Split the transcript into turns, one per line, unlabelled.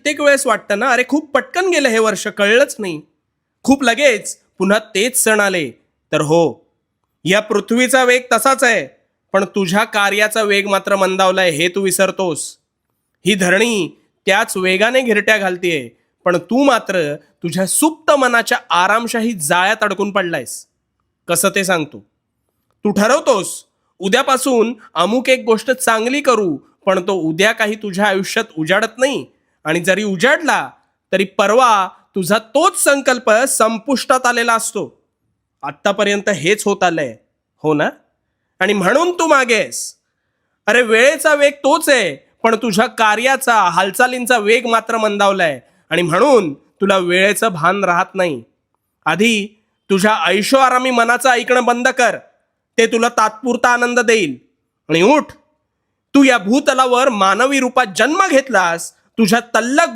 कित्येक वेळेस वाटतं ना, अरे खूप पटकन गेलं हे वर्ष, कळलंच नाही. खूप लगेच पुन्हा तेच सण आले. तर हो, या पृथ्वीचा वेग तसाच आहे, पण तुझ्या कार्याचा वेग मात्र मंदावलाय हे तू विसरतोस. ही धरणी त्याच वेगाने घिरट्या घालतीये, पण तू मात्र तुझ्या सुप्त मनाच्या आरामशाही जाळ्यात अडकून पडलायस. कसं ते सांगतो. तू ठरवतोस उद्यापासून अमुक एक गोष्ट चांगली करू, पण तो उद्या काही तुझ्या आयुष्यात उजाडत नाही. आणि जरी उजाडला तरी परवा तुझा तोच संकल्प संपुष्टात आलेला असतो. आत्तापर्यंत हेच होत आलंय, हो ना? आणि म्हणून तू मागेस. अरे वेळेचा वेग तोच आहे, पण तुझ्या कार्याचा, हालचालींचा वेग मात्र मंदावलाय. आणि म्हणून तुला वेळेचं भान राहत नाही. आधी तुझ्या ऐशोआरामी मनाचं ऐकणं बंद कर. ते तुला तात्पुरता आनंद देईल. आणि उठ, तू या भूतलावर मानवी रूपात जन्म घेतलास. तुझ्या तल्लक